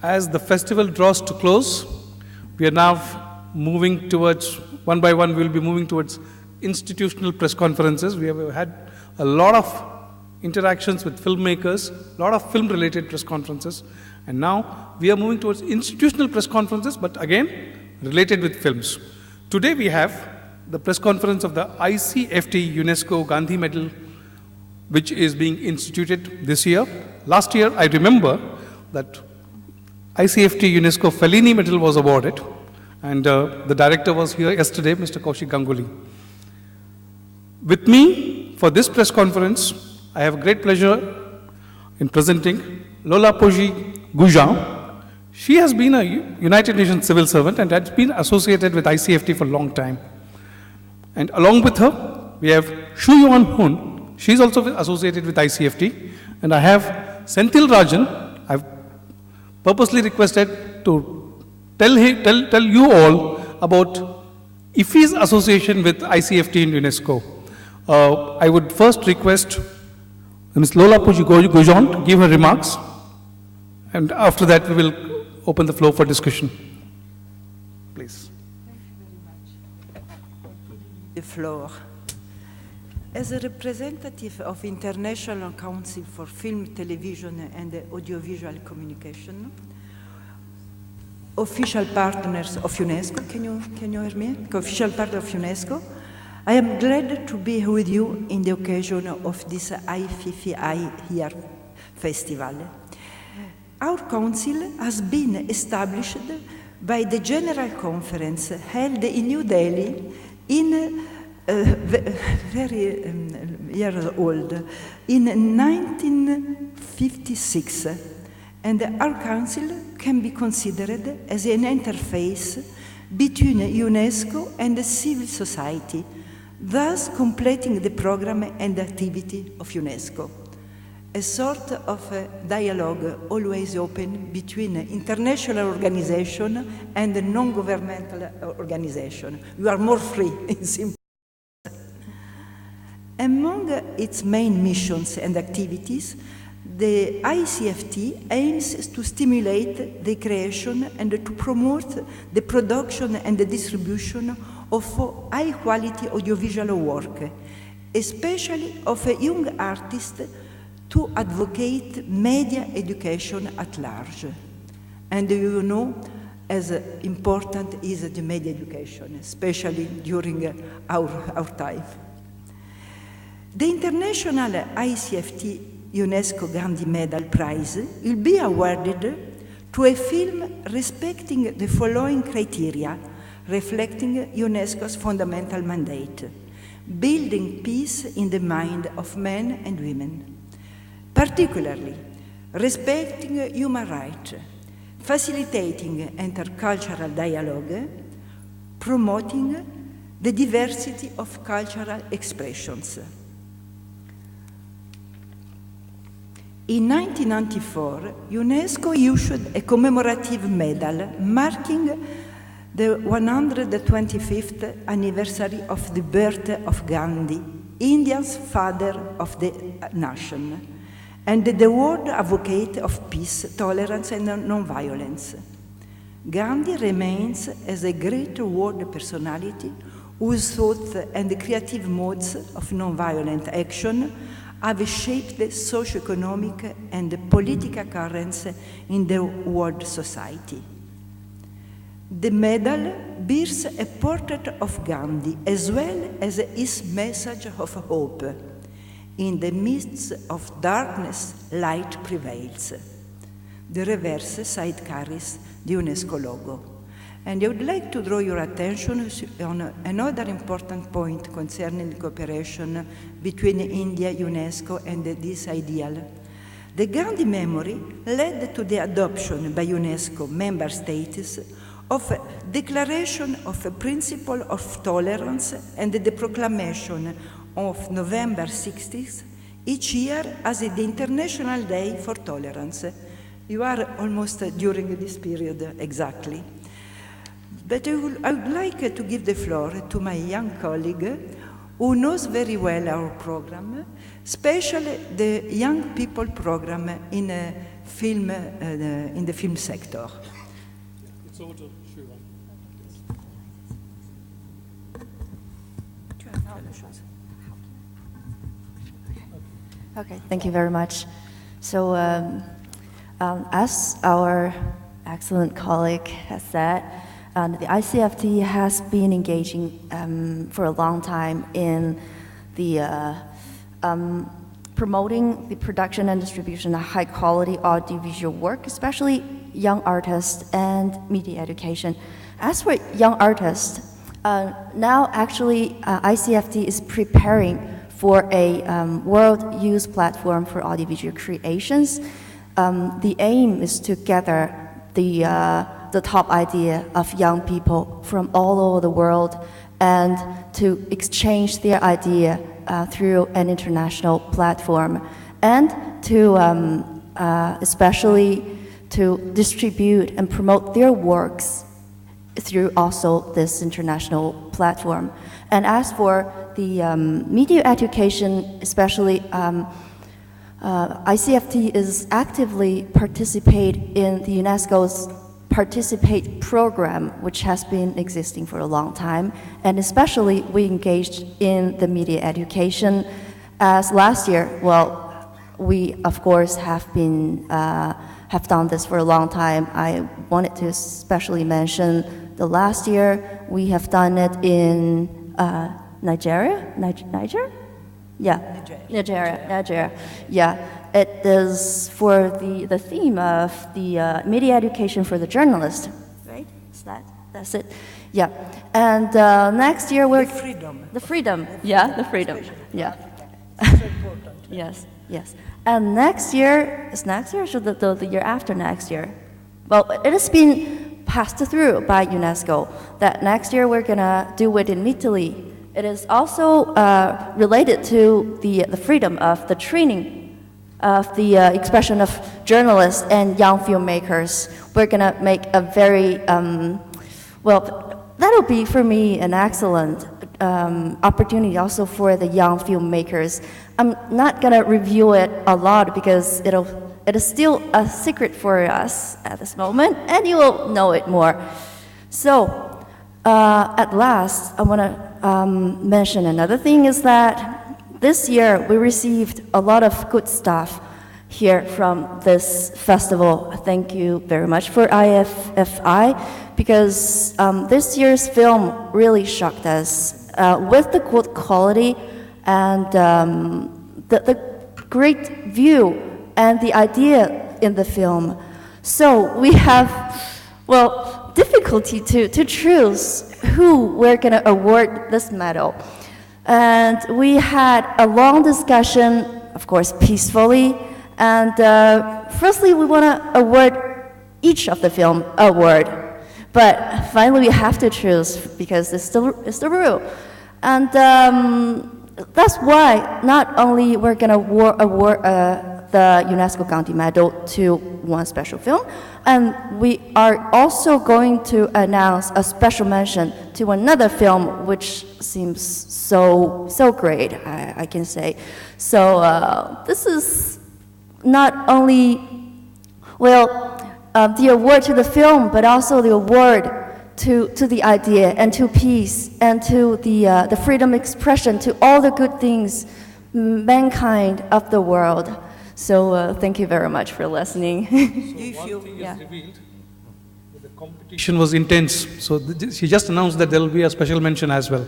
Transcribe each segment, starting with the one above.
As the festival draws to close, we are now moving towards, one by one, we'll be moving towards institutional press conferences. We have had a lot of interactions with filmmakers, a lot of film-related press conferences, and now we are moving towards institutional press conferences, but again, related with films. Today we have the press conference of the ICFT UNESCO Gandhi Medal, which is being instituted this year. Last year, I remember that ICFT UNESCO Fellini Medal was awarded, and the director was here yesterday, Mr. Kaushik Ganguly. With me for this press conference, I have great pleasure in presenting Lola Poji Goujon. She has been a United Nations civil servant and has been associated with ICFT for a long time. And along with her, we have Shu Yuan Hun. She's also associated with ICFT. And I have Senthil Rajan. I've purposely requested to tell you all about IFFI's association with ICFT and UNESCO. I would first request Ms. Lola Poji Goujon to give her remarks, and after that we will open the floor for discussion. Please. Thank you very much. The floor. As a representative of International Council for Film, Television and Audiovisual Communication, official partners of UNESCO, can you hear me? Official partner of UNESCO, I am glad to be with you in the occasion of this IFFI Year Festival. Our council has been established by the General Conference held in New Delhi in very years old, in 1956. And our council can be considered as an interface between UNESCO and the civil society, thus completing the program and activity of UNESCO. A sort of a dialogue always open between international organization and non-governmental organization. You are more free in simple. Among its main missions and activities, the ICFT aims to stimulate the creation and to promote the production and the distribution of high-quality audiovisual work, especially of young artists, to advocate media education at large. And you know, as important is the media education, especially during our time. The International ICFT UNESCO Gandhi Medal Prize will be awarded to a film respecting the following criteria, reflecting UNESCO's fundamental mandate: building peace in the mind of men and women, particularly respecting human rights, facilitating intercultural dialogue, promoting the diversity of cultural expressions. In 1994, UNESCO issued a commemorative medal marking the 125th anniversary of the birth of Gandhi, India's father of the nation, and the world advocate of peace, tolerance, and non-violence. Gandhi remains as a great world personality whose thoughts and creative modes of non-violent action have shaped the socio-economic and political currents in the world society. The medal bears a portrait of Gandhi as well as his message of hope. In the midst of darkness, light prevails. The reverse side carries the UNESCO logo. And I would like to draw your attention on another important point concerning cooperation between India, UNESCO, and this ideal. The Gandhi memory led to the adoption by UNESCO member states of a declaration of a principle of tolerance and the proclamation of November 16th each year as the International Day for Tolerance. You are almost during this period exactly. But I would like to give the floor to my young colleague who knows very well our program, especially the Young People program in film in the film sector. It's over to Shivan. Okay, thank you very much. So, as our excellent colleague has said, the ICFT has been engaging for a long time in the promoting the production and distribution of high-quality audiovisual work, especially young artists and media education. As for young artists, now actually ICFT is preparing for a world youth platform for audiovisual creations. The aim is to gather the top idea of young people from all over the world and to exchange their idea through an international platform, and to especially to distribute and promote their works through also this international platform. And as for the media education, especially ICFT is actively participate in the UNESCO's Participate program, which has been existing for a long time, and especially we engaged in the media education. As last year, well, we of course have done this for a long time. I wanted to especially mention the last year we have done it in Nigeria. Yeah, Nigeria. Yeah, it is for the theme of the media education for the journalist, right? That's it. Yeah, and next year we're the freedom. Yeah, the freedom. Yeah. Yes. And next year is next year, or should the year after next year? Well, it has been passed through by UNESCO that next year we're gonna do it in Italy. It is also related to the freedom of the training of the expression of journalists and young filmmakers. We're going to make a very, well, that'll be for me an excellent opportunity also for the young filmmakers. I'm not going to review it a lot because it is still a secret for us at this moment, and you will know it more. So, at last, I want to mention another thing is that this year we received a lot of good stuff here from this festival. Thank you very much for IFFI, because this year's film really shocked us with the good quality and the great view and the idea in the film. So we have, well, difficulty to choose who we're going to award this medal. And we had a long discussion, of course, peacefully. And firstly, we want to award each of the film award. But finally, we have to choose because it's the rule. And that's why not only we're going to award the UNESCO Gandhi Medal to one special film, and we are also going to announce a special mention to another film which seems so great, I can say. So this is not only, well, the award to the film, but also the award to the idea and to peace and to the freedom expression, to all the good things, mankind of the world. So thank you very much for listening. So one thing is revealed, that the competition was intense. So she just announced that there will be a special mention as well,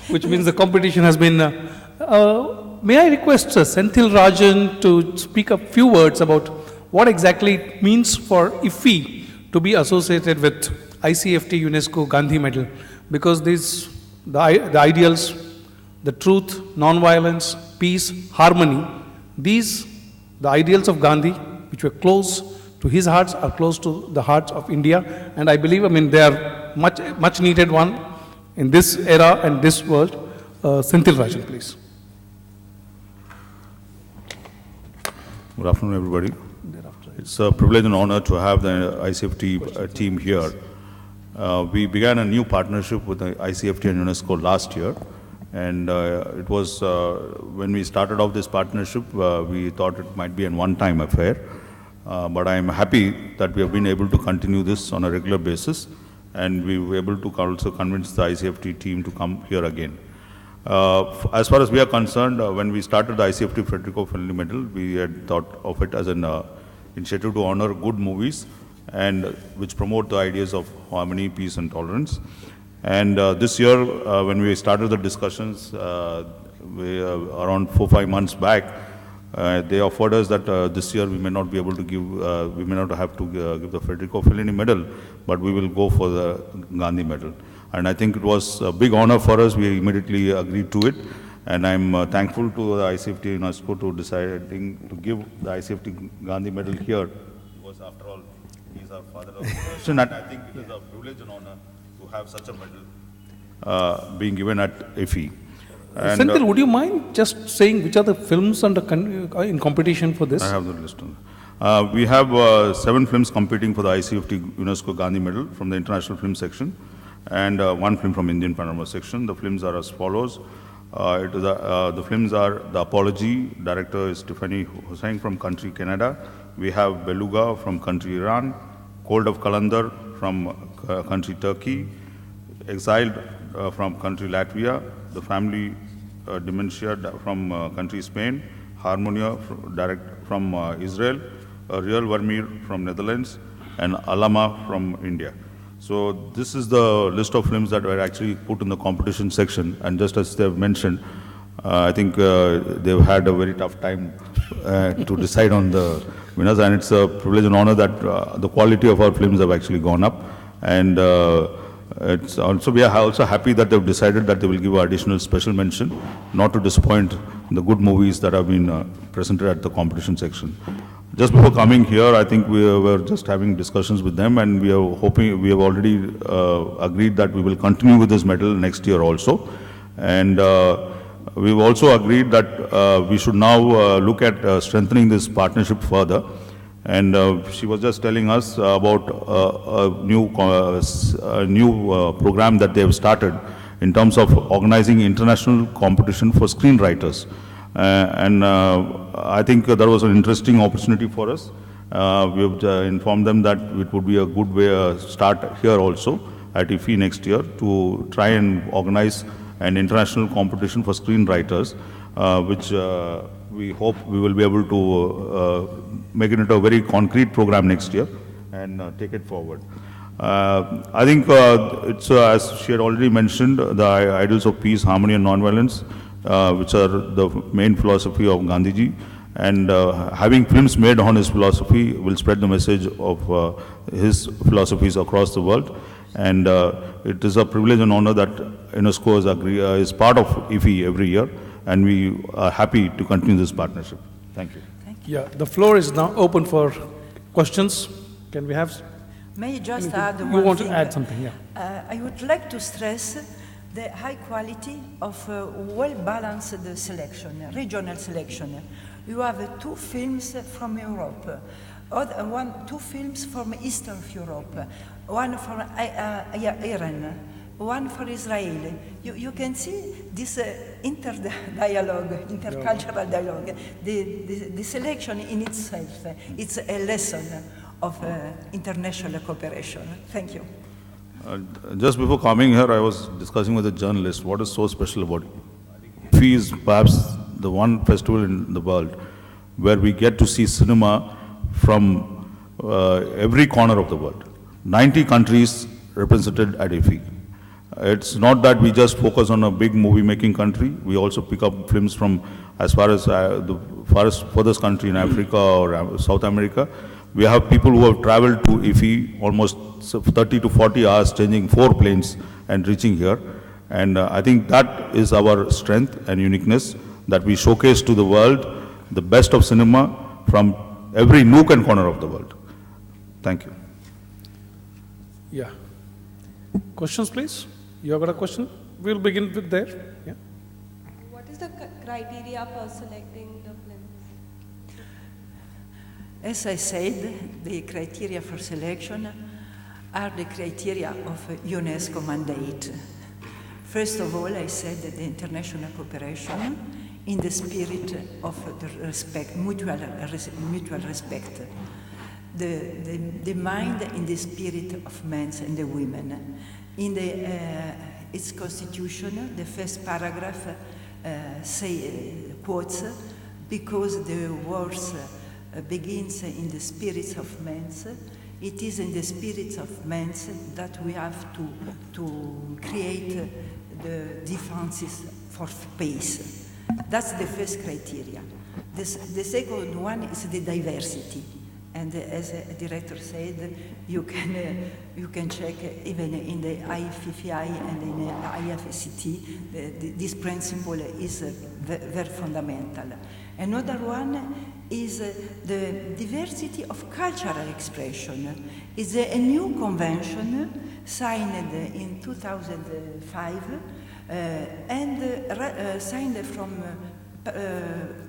which means the competition has been. May I request Senthil Rajan to speak a few words about what exactly it means for IFFI to be associated with ICFT UNESCO Gandhi Medal, because the ideals, the truth, non-violence, peace, harmony, the ideals of Gandhi, which were close to his hearts, are close to the hearts of India, and I believe, they are much needed one in this era and this world. Senthil Rajan, please. Good afternoon, everybody. It's a privilege and honor to have the ICFT team here. We began a new partnership with the ICFT and UNESCO last year. And it was, when we started off this partnership, we thought it might be a one-time affair. But I am happy that we have been able to continue this on a regular basis, and we were able to also convince the ICFT team to come here again. As far as we are concerned, when we started the ICFT Federico Fellini Medal, we had thought of it as an initiative to honor good movies and which promote the ideas of harmony, peace, and tolerance. And this year, when we started the discussions around 4-5 months back, they offered us that this year we may not be able to give, we may not have to give the Federico Fellini Medal, but we will go for the Gandhi Medal. And I think it was a big honor for us. We immediately agreed to it. And I'm thankful to the ICFT UNESCO to deciding to give the ICFT Gandhi Medal here. Because after all, he's our father of the nation. And I think it is a privilege and honor to have such a medal being given at IFFI. Senthil, would you mind just saying which are the films in competition for this? I have the list. We have 7 films competing for the ICFT UNESCO Gandhi Medal from the International Film Section, and 1 film from Indian Panorama Section. The films are as follows. The films are The Apology, director is Tiffany Hussain from country Canada. We have Beluga from country Iran, Cold of Kalandar from country Turkey, Exiled from country Latvia, The Family Dementia from country Spain, Harmonia from Israel, Real Vermeer from Netherlands, and Alama from India. So this is the list of films that were actually put in the competition section, and just as they've mentioned, I think they've had a very tough time to decide on the winners, and it's a privilege and honor that the quality of our films have actually gone up, and it's also, we are also happy that they've decided that they will give additional special mention, not to disappoint the good movies that have been presented at the competition section. Just before coming here, I think we were just having discussions with them, and we are hoping, we have already agreed that we will continue with this medal next year also. And we've also agreed that we should now look at strengthening this partnership further. And she was just telling us about a new program that they have started in terms of organizing international competition for screenwriters. I think that was an interesting opportunity for us. We have informed them that it would be a good way start here also at IFFI next year to try and organize an international competition for screenwriters, which we hope we will be able to make it into a very concrete program next year and take it forward. I think it's, as she had already mentioned, the ideals of peace, harmony and non-violence, which are the main philosophy of Gandhiji, and having films made on his philosophy will spread the message of his philosophies across the world. And it is a privilege and honor that UNESCO is part of IFFI every year, and we are happy to continue this partnership. Thank you. Yeah, the floor is now open for questions. Can we have? May I just add one thing? You want to add something, yeah. I would like to stress the high quality of well-balanced selection, regional selection. You have 2 films from Europe, 2 films from Eastern Europe, 1 from Iran, 1 for Israel. You can see this interdialogue, intercultural dialogue. The selection in itself, it's a lesson of international cooperation. Thank you. Just before coming here, I was discussing with a journalist what is so special about it. IFFI is perhaps the one festival in the world where we get to see cinema from every corner of the world. 90 countries represented at IFFI. It's not that we just focus on a big movie-making country. We also pick up films from as far as the furthest country in Africa or South America. We have people who have traveled to IFFI almost 30 to 40 hours, changing 4 planes and reaching here. And I think that is our strength and uniqueness, that we showcase to the world the best of cinema from every nook and corner of the world. Thank you. Yeah. Questions, please? You have got a question? We'll begin with there. Yeah. What is the criteria for selecting the films? As I said, the criteria for selection are the criteria of UNESCO mandate. First of all, I said that the international cooperation in the spirit of the respect, mutual respect. the mind and the spirit of men and the women. In its constitution, the first paragraph quotes, because the words begins in the spirits of men, it is in the spirits of men that we have to create the defenses for peace. That's the first criteria. The second one is the diversity. And as a director said, you can check even in the IFFI and in the IFCT, this principle is very fundamental. Another one is the diversity of cultural expression. It's a new convention signed in 2005 and signed from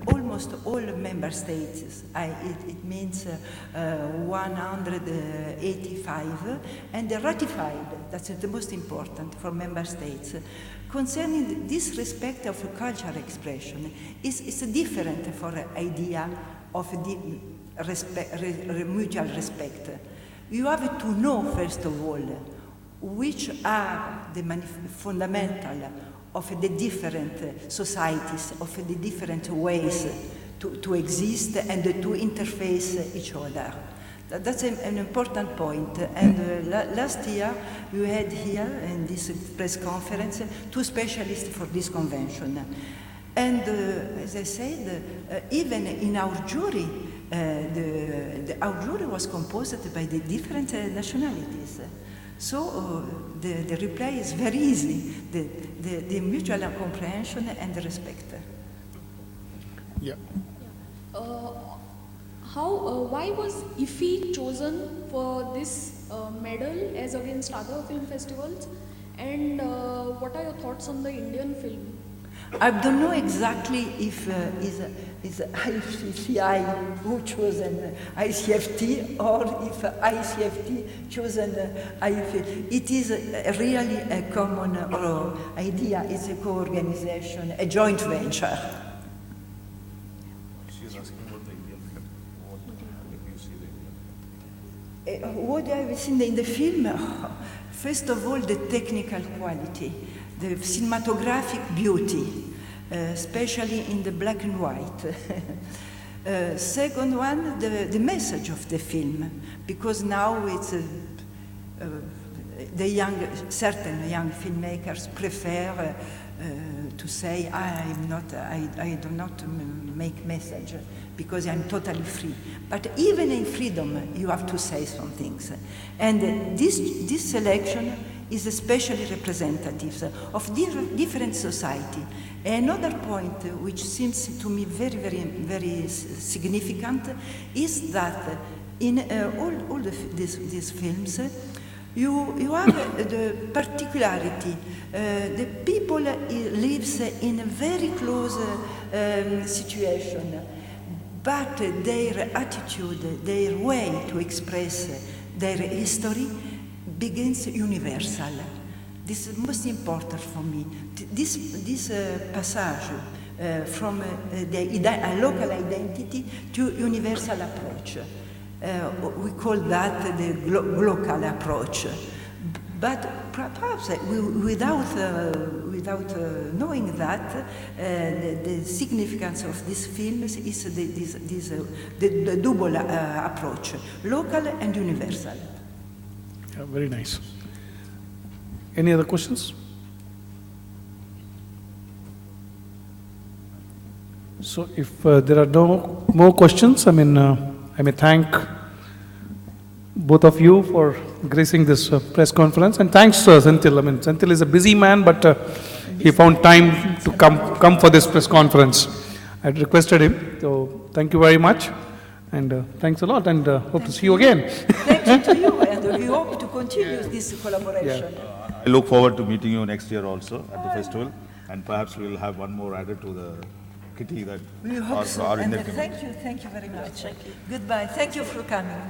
almost all member states. It means 185, and ratified. That's the most important for member states. Concerning this respect of cultural expression, it's different for idea of the mutual respect. You have to know, first of all, which are the fundamental of the different societies, of the different ways to exist and to interface each other. That's an important point. And last year, we had here in this press conference 2 specialists for this convention. And as I said, even in our jury, our jury was composed by the different nationalities. So the reply is very easy, the mutual comprehension and the respect. Yeah. Why was IFFI chosen for this medal as against other film festivals? And what are your thoughts on the Indian film? I don't know exactly if it's IFFI who chosen ICFT or if ICFT chosen IFFI. It is really a common idea. It's a co-organization, a joint venture. She's asking about the Indian film. What do you see the Indian film? What I've seen in the film, first of all, the technical quality, the cinematographic beauty, especially in the black and white. Second one, the message of the film, because now it's certain young filmmakers prefer to say, I do not make message because I'm totally free. But even in freedom, you have to say some things. And this selection is especially representative of different society. Another point which seems to me very, very, very significant is that in all these films, you have the particularity. The people lives in a very close situation, but their attitude, their way to express their history begins universal. This is most important for me. This passage from the local identity to universal approach. We call that the local approach. But perhaps without knowing that, the significance of these films is the double approach, local and universal. Yeah, very nice. Any other questions? So if there are no more questions, I may thank both of you for gracing this press conference, and thanks Senthil. Senthil is a busy man, but he found time to come for this press conference. I had requested him, so thank you very much, and thanks a lot, and hope to see you again. Thank you to you, and we hope to continue this collaboration. I look forward to meeting you next year also at the festival, and perhaps we'll have one more added to the kitty that We hope so. our And Indian community. thank you very much. Goodbye. Thank you for coming.